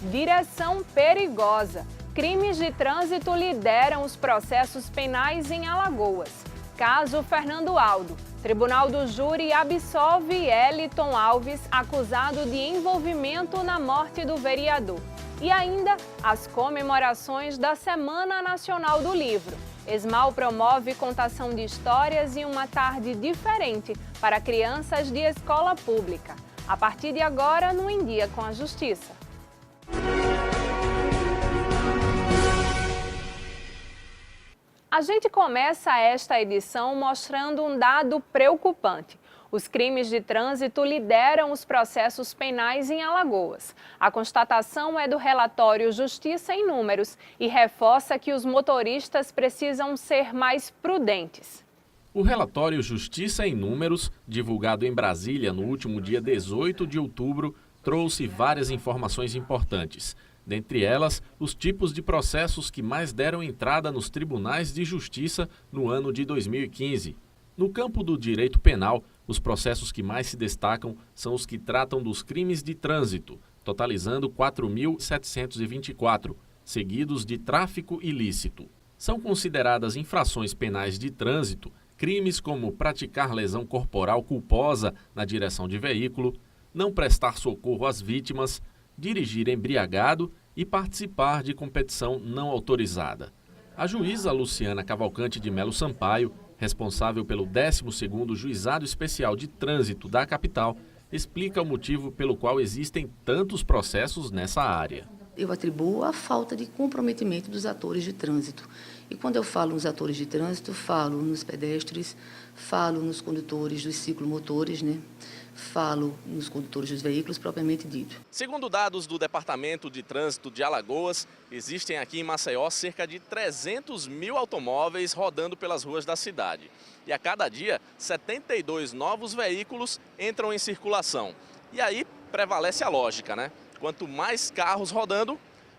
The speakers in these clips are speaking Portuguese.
Direção perigosa. Crimes de trânsito lideram os processos penais em Alagoas. Caso Fernando Aldo. Tribunal do Júri absolve Eliton Alves, acusado de envolvimento na morte do vereador. E ainda as comemorações da Semana Nacional do Livro. Esmal promove contação de histórias em uma tarde diferente para crianças de escola pública. A partir de agora, no Em Dia com a Justiça. A gente começa esta edição mostrando um dado preocupante. Os crimes de trânsito lideram os processos penais em Alagoas. A constatação é do relatório Justiça em Números e reforça que os motoristas precisam ser mais prudentes. O relatório Justiça em Números, divulgado em Brasília no último dia 18 de outubro, trouxe várias informações importantes. Dentre elas, os tipos de processos que mais deram entrada nos tribunais de justiça no ano de 2015. No campo do direito penal, os processos que mais se destacam são os que tratam dos crimes de trânsito, totalizando 4.724, seguidos de tráfico ilícito. São consideradas infrações penais de trânsito crimes como praticar lesão corporal culposa na direção de veículo, não prestar socorro às vítimas, dirigir embriagado e participar de competição não autorizada. A juíza Luciana Cavalcante de Melo Sampaio, responsável pelo 12º Juizado Especial de Trânsito da capital, explica o motivo pelo qual existem tantos processos nessa área. Eu atribuo a falta de comprometimento dos atores de trânsito. E quando eu falo nos atores de trânsito, falo nos pedestres, falo nos condutores dos ciclomotores, falo nos condutores dos veículos propriamente dito. Segundo dados do Departamento de Trânsito de Alagoas, existem aqui em Maceió cerca de 300 mil automóveis rodando pelas ruas da cidade. E a cada dia, 72 novos veículos entram em circulação. E aí prevalece a lógica, Quanto mais carros rodando,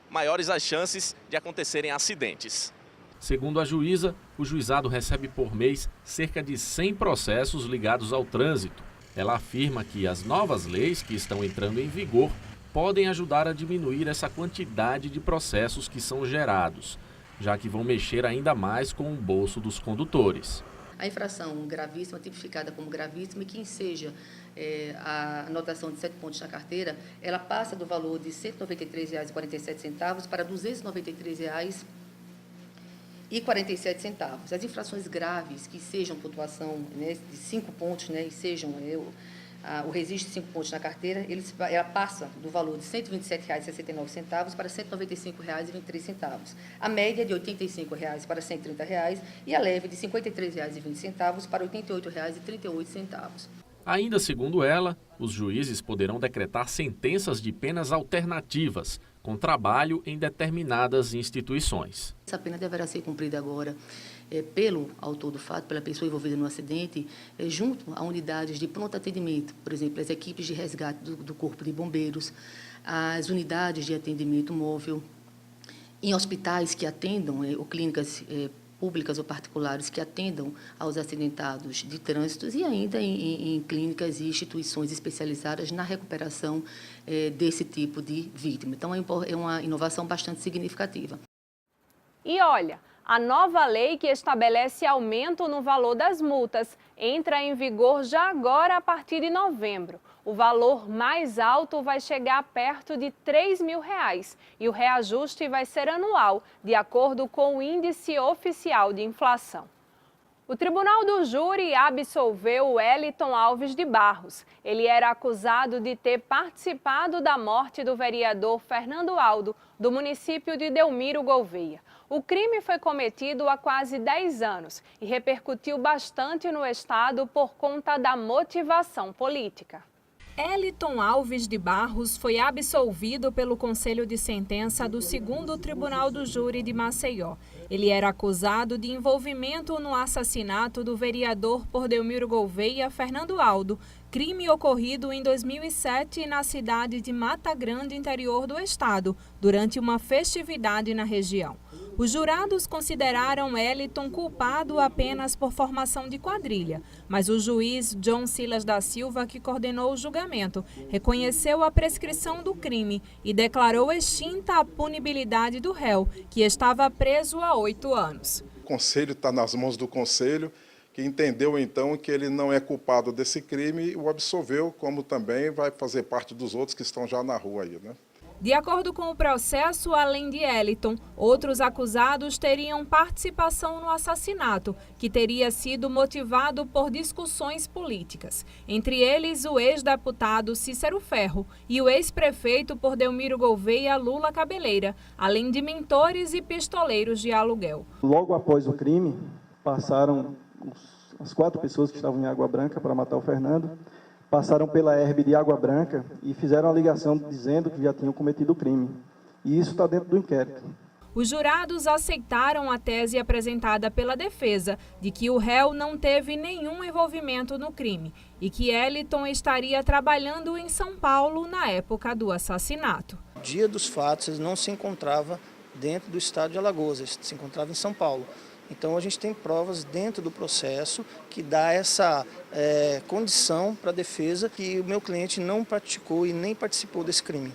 maiores as chances de acontecerem acidentes. Segundo a juíza, o juizado recebe por mês cerca de 100 processos ligados ao trânsito. Ela afirma que as novas leis que estão entrando em vigor podem ajudar a diminuir essa quantidade de processos que são gerados, já que vão mexer ainda mais com o bolso dos condutores. A infração gravíssima, tipificada como gravíssima, e que enseja a anotação de 7 pontos na carteira, ela passa do valor de R$ 193,47 para R$ 293,47. As infrações graves que sejam pontuação de 5 pontos, e sejam o registro de 5 pontos na carteira, ela passa do valor de R$ 127,69 para R$ 195,23. A média de R$ 85,00 para R$ 130,00 e a leve de R$ 53,20 para R$ 88,38. Ainda segundo ela, os juízes poderão decretar sentenças de penas alternativas, com trabalho em determinadas instituições. Essa pena deverá ser cumprida agora pelo autor do fato, pela pessoa envolvida no acidente, junto a unidades de pronto atendimento, por exemplo, as equipes de resgate do Corpo de Bombeiros, as unidades de atendimento móvel, em hospitais que atendam, ou clínicas públicas ou particulares que atendam aos acidentados de trânsito e ainda em clínicas e instituições especializadas na recuperação desse tipo de vítima. Então, é uma inovação bastante significativa. E olha, a nova lei que estabelece aumento no valor das multas entra em vigor já agora a partir de novembro. O valor mais alto vai chegar perto de R$ 3.000 e o reajuste vai ser anual, de acordo com o índice oficial de inflação. O Tribunal do Júri absolveu Eliton Alves de Barros. Ele era acusado de ter participado da morte do vereador Fernando Aldo, do município de Delmiro Gouveia. O crime foi cometido há quase 10 anos e repercutiu bastante no estado por conta da motivação política. Eliton Alves de Barros foi absolvido pelo Conselho de Sentença do 2º Tribunal do Júri de Maceió. Ele era acusado de envolvimento no assassinato do vereador por Delmiro Gouveia, Fernando Aldo, crime ocorrido em 2007 na cidade de Mata Grande, interior do estado, durante uma festividade na região. Os jurados consideraram Eliton culpado apenas por formação de quadrilha, mas o juiz John Silas da Silva, que coordenou o julgamento, reconheceu a prescrição do crime e declarou extinta a punibilidade do réu, que estava preso há 8 anos. O conselho está nas mãos do conselho, que entendeu então que ele não é culpado desse crime e o absolveu, como também vai fazer parte dos outros que estão já na rua aí, né? De acordo com o processo, além de Eliton, outros acusados teriam participação no assassinato, que teria sido motivado por discussões políticas. Entre eles, o ex-deputado Cícero Ferro e o ex-prefeito por Delmiro Gouveia Lula Cabeleira, além de mentores e pistoleiros de aluguel. Logo após o crime, passaram as 4 pessoas que estavam em Água Branca para matar o Fernando, passaram pela herbe de Água Branca e fizeram a ligação dizendo que já tinham cometido o crime. E isso está dentro do inquérito. Os jurados aceitaram a tese apresentada pela defesa de que o réu não teve nenhum envolvimento no crime e que Eliton estaria trabalhando em São Paulo na época do assassinato. No dia dos fatos, ele não se encontrava dentro do estado de Alagoas, ele se encontrava em São Paulo. Então, a gente tem provas dentro do processo que dá essa condição para a defesa que o meu cliente não praticou e nem participou desse crime.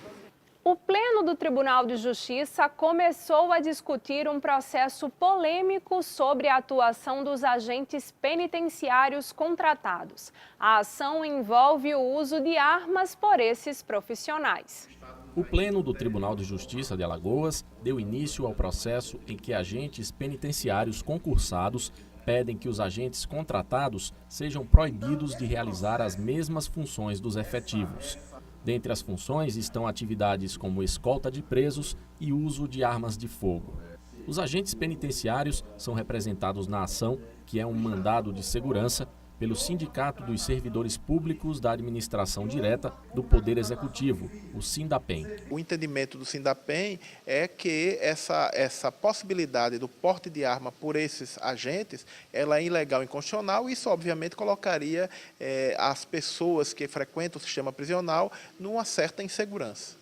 O Pleno do Tribunal de Justiça começou a discutir um processo polêmico sobre a atuação dos agentes penitenciários contratados. A ação envolve o uso de armas por esses profissionais. O Pleno do Tribunal de Justiça de Alagoas deu início ao processo em que agentes penitenciários concursados pedem que os agentes contratados sejam proibidos de realizar as mesmas funções dos efetivos. Dentre as funções estão atividades como escolta de presos e uso de armas de fogo. Os agentes penitenciários são representados na ação, que é um mandado de segurança, pelo Sindicato dos Servidores Públicos da Administração Direta do Poder Executivo, o Sindapem. O entendimento do Sindapem é que essa possibilidade do porte de arma por esses agentes, ela é ilegal e inconstitucional, e isso obviamente colocaria as pessoas que frequentam o sistema prisional numa certa insegurança.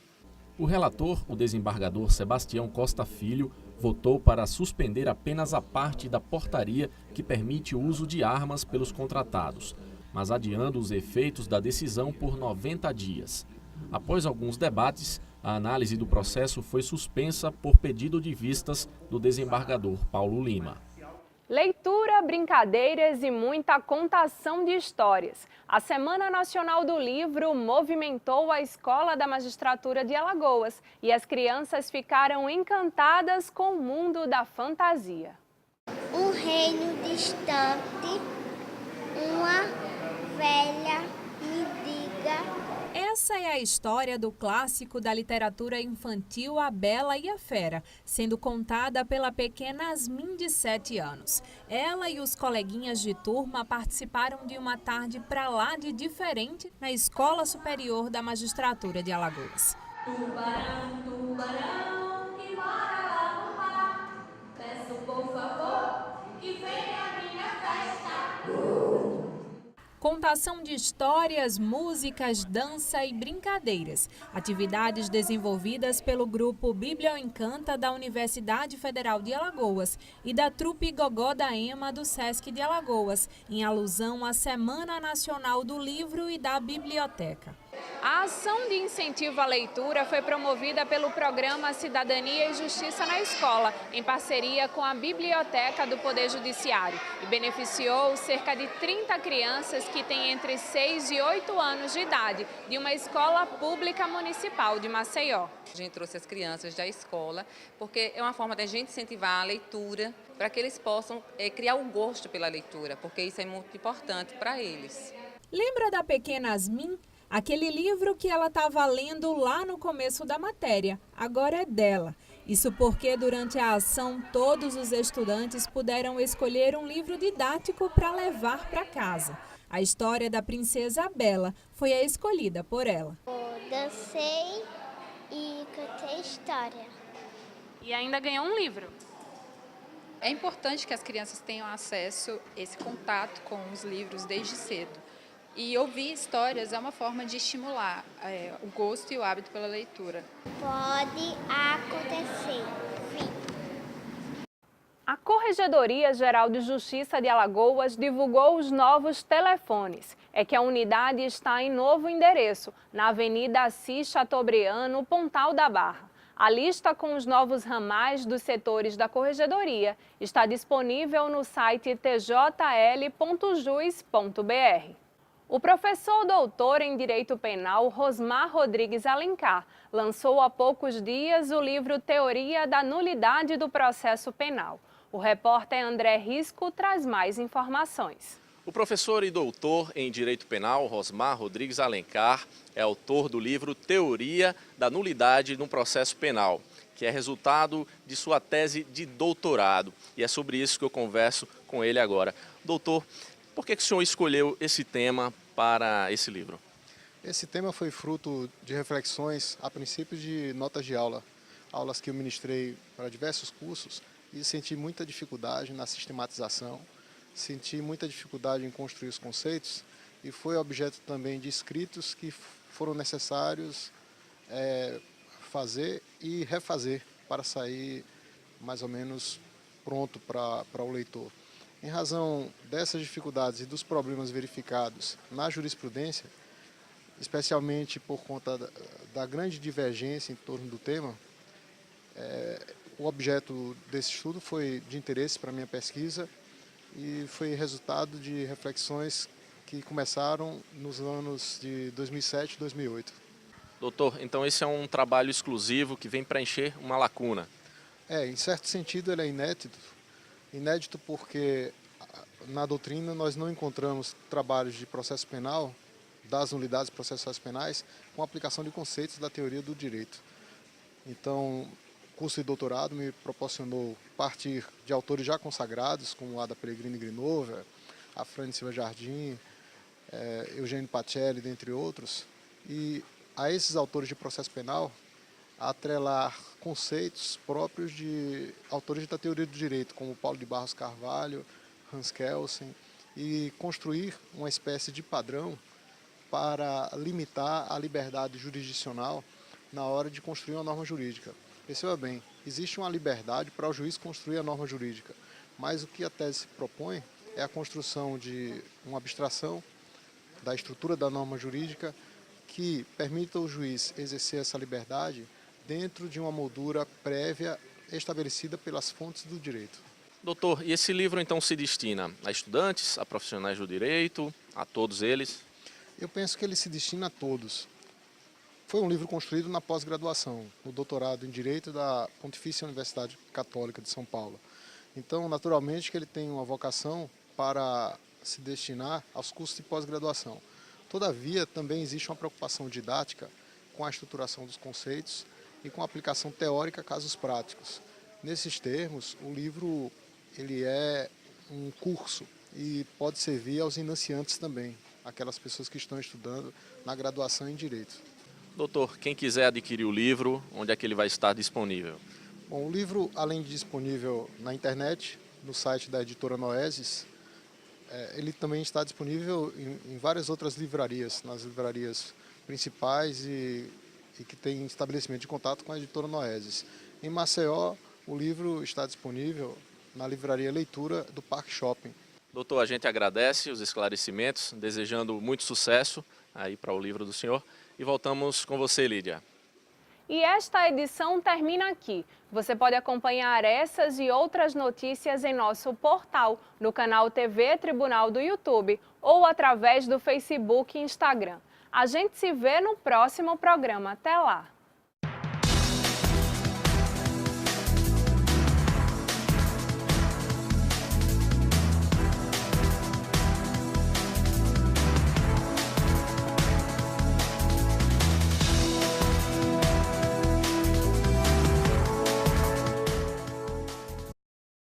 O relator, o desembargador Sebastião Costa Filho, votou para suspender apenas a parte da portaria que permite o uso de armas pelos contratados, mas adiando os efeitos da decisão por 90 dias. Após alguns debates, a análise do processo foi suspensa por pedido de vistas do desembargador Paulo Lima. Leitura, brincadeiras e muita contação de histórias. A Semana Nacional do Livro movimentou a Escola da Magistratura de Alagoas e as crianças ficaram encantadas com o mundo da fantasia. Um reino distante, uma velha me diga. Essa é a história do clássico da literatura infantil A Bela e a Fera, sendo contada pela pequena Asmin, de 7 anos. Ela e os coleguinhas de turma participaram de uma tarde pra lá de diferente na Escola Superior da Magistratura de Alagoas. Tubarão, tubarão, que mora lá no mar, peço por favor que venha à minha festa. Contação de histórias, músicas, dança e brincadeiras. Atividades desenvolvidas pelo grupo Biblioencanta da Universidade Federal de Alagoas e da trupe Gogó da Ema do Sesc de Alagoas, em alusão à Semana Nacional do Livro e da Biblioteca. A ação de incentivo à leitura foi promovida pelo programa Cidadania e Justiça na Escola, em parceria com a Biblioteca do Poder Judiciário, e beneficiou cerca de 30 crianças que têm entre 6 e 8 anos de idade, de uma escola pública municipal de Maceió. A gente trouxe as crianças da escola, porque é uma forma de a gente incentivar a leitura, para que eles possam criar um gosto pela leitura, porque isso é muito importante para eles. Lembra da pequena Asmin? Aquele livro que ela estava lendo lá no começo da matéria, agora é dela. Isso porque durante a ação todos os estudantes puderam escolher um livro didático para levar para casa. A história da princesa Bela foi a escolhida por ela. Eu dancei e cantei história. E ainda ganhou um livro. É importante que as crianças tenham acesso a esse contato com os livros desde cedo. E ouvir histórias é uma forma de estimular o gosto e o hábito pela leitura. Pode acontecer. Fim. A Corregedoria Geral de Justiça de Alagoas divulgou os novos telefones. É que a unidade está em novo endereço, na Avenida Assis Chateaubriand, no Pontal da Barra. A lista com os novos ramais dos setores da Corregedoria está disponível no site tjl.jus.br. O professor doutor em Direito Penal Rosmar Rodrigues Alencar lançou há poucos dias o livro Teoria da Nulidade do Processo Penal. O repórter André Risco traz mais informações. O professor e doutor em Direito Penal Rosmar Rodrigues Alencar é autor do livro Teoria da Nulidade no Processo Penal, que é resultado de sua tese de doutorado. E é sobre isso que eu converso com ele agora. Doutor, por que o senhor escolheu esse tema para esse livro? Esse tema foi fruto de reflexões a princípio de notas de aula, aulas que eu ministrei para diversos cursos e senti muita dificuldade na sistematização, senti muita dificuldade em construir os conceitos e foi objeto também de escritos que foram necessários fazer e refazer para sair mais ou menos pronto para o leitor. Em razão dessas dificuldades e dos problemas verificados na jurisprudência, especialmente por conta da grande divergência em torno do tema, o objeto desse estudo foi de interesse para a minha pesquisa e foi resultado de reflexões que começaram nos anos de 2007 e 2008. Doutor, então esse é um trabalho exclusivo que vem preencher uma lacuna. Em certo sentido ele é inédito. Inédito porque na doutrina nós não encontramos trabalhos de processo penal, das unidades processuais penais, com aplicação de conceitos da teoria do direito. Então, o curso de doutorado me proporcionou partir de autores já consagrados, como Ada Peregrino e Grinova, Afrânio Silva Jardim, Eugênio Pacelli, dentre outros, e a esses autores de processo penal atrelar conceitos próprios de autores da teoria do direito, como Paulo de Barros Carvalho, Hans Kelsen, e construir uma espécie de padrão para limitar a liberdade jurisdicional na hora de construir uma norma jurídica. Perceba bem, existe uma liberdade para o juiz construir a norma jurídica, mas o que a tese propõe é a construção de uma abstração da estrutura da norma jurídica que permita ao juiz exercer essa liberdade dentro de uma moldura prévia estabelecida pelas fontes do direito. Doutor, e esse livro então se destina a estudantes, a profissionais do direito, a todos eles? Eu penso que ele se destina a todos. Foi um livro construído na pós-graduação, no doutorado em Direito da Pontifícia Universidade Católica de São Paulo. Então, naturalmente, que ele tem uma vocação para se destinar aos cursos de pós-graduação. Todavia, também existe uma preocupação didática com a estruturação dos conceitos e com a aplicação teórica a casos práticos. Nesses termos, o livro ele é um curso e pode servir aos iniciantes também, aquelas pessoas que estão estudando na graduação em Direito. Doutor, quem quiser adquirir o livro, onde é que ele vai estar disponível? Bom, o livro, além de disponível na internet, no site da editora Noesis, ele também está disponível em várias outras livrarias, nas livrarias principais e que tem estabelecimento de contato com a editora Noesis. Em Maceió, o livro está disponível na livraria Leitura do Parque Shopping. Doutor, a gente agradece os esclarecimentos, desejando muito sucesso aí para o livro do senhor. E voltamos com você, Lídia. E esta edição termina aqui. Você pode acompanhar essas e outras notícias em nosso portal, no canal TV Tribunal do YouTube ou através do Facebook e Instagram. A gente se vê no próximo programa. Até lá!